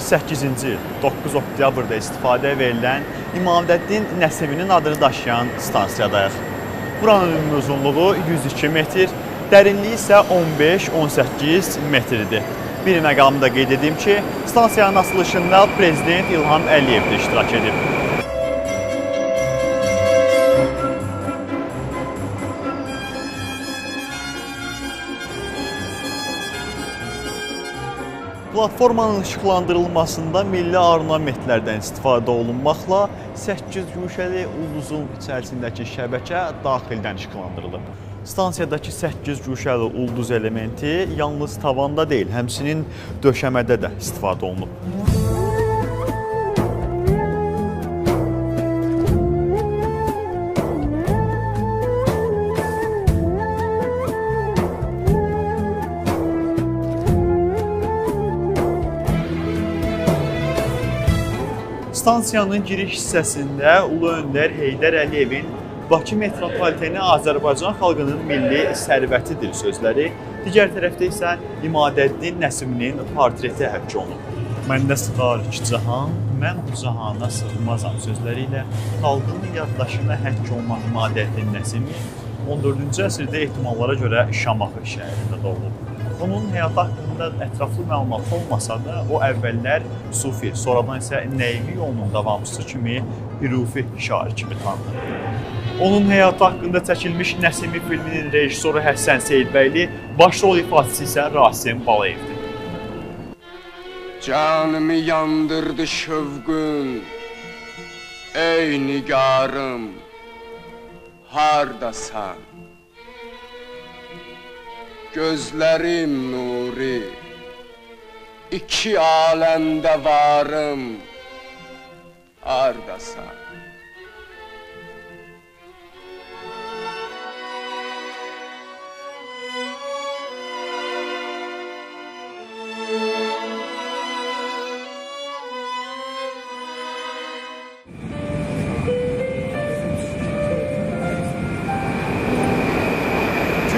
2008-ci il 9 oktyabrda istifadəyə verilən İmaməddin Nəsiminin adını daşıyan stansiyadayıq. Buranın ümumi uzunluğu 102 metr, dərinliyi isə 15-18 metrdir. Bir məqamda qeyd edeyim ki, stansiyanın açılışında Prezident İlham Əliyev də iştirak edib. Platformanın işıqlandırılmasında milli ornamentlərdən istifadə olunmaqla 8 guşəli ulduzun içərisindəki şəbəkə daxildən işıqlandırılıb. Stansiyadakı 8 guşəli ulduz elementi yalnız tavanda deyil, həmçinin döşəmədə də istifadə olunub. Stansiyanın giriş hissəsində Ulu Öndər Heydər Əliyevin Bakı metropoliteni Azərbaycan xalqının milli sərvətidir sözləri, digər tərəfdə isə İmaməddin Nəsiminin portreti həkk olunub. Məndə sığar iki cahan, mən bu cahana sığmazam sözləri ilə xalqın yaddaşına həkk olunan İmaməddin Nəsimi 14-cü əsrdə ehtimallara görə Şamaxı şəhərində doğulub. Onun həyatı haqqında ətraflı məlumat olmasa da, o əvvəllər Sufi, sonradan isə Nəimi yolunun davamçısı kimi hürufi şair kimi tanınır. Onun həyatı haqqında çəkilmiş Nəsimi filminin rejissoru Həsən Seyidbəyli, başrol ifadəçisi isə Rasim Balayevdir. Canımı yandırdı şövqün, ey nigarım, hardasan? Gözlərim nuri, iki aləmdə varım, hardasan?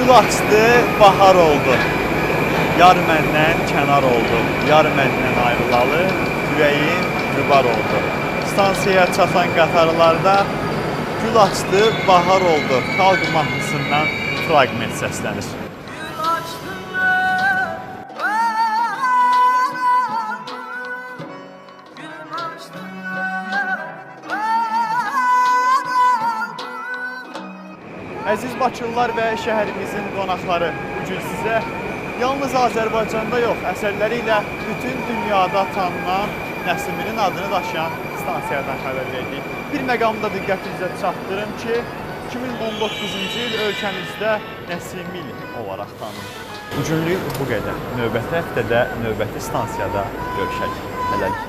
Gül açdı, bahar oldu. Yar məndən kənar oldu. Yar məndən ayrılalı, ürəyim mübar oldu. Stansiyaya çatan qatarlarda gül açdı, bahar oldu. Xalq mahnısından fraqment səslənir. Əziz Bakılılar və şəhərimizin qonaqları, bugün sizə yalnız Azərbaycanda yox, əsərləri ilə bütün dünyada tanınan Nəsiminin adını daşıyan stansiyadan xəbər verdik. Bir məqamda diqqətinizə çatdırım ki, 2019-cu il ölkəmizdə Nəsimi ili olaraq tanınır. Bugünlük bu qədər. Növbəti həftədə, növbəti stansiyada görüşək. Hələlik.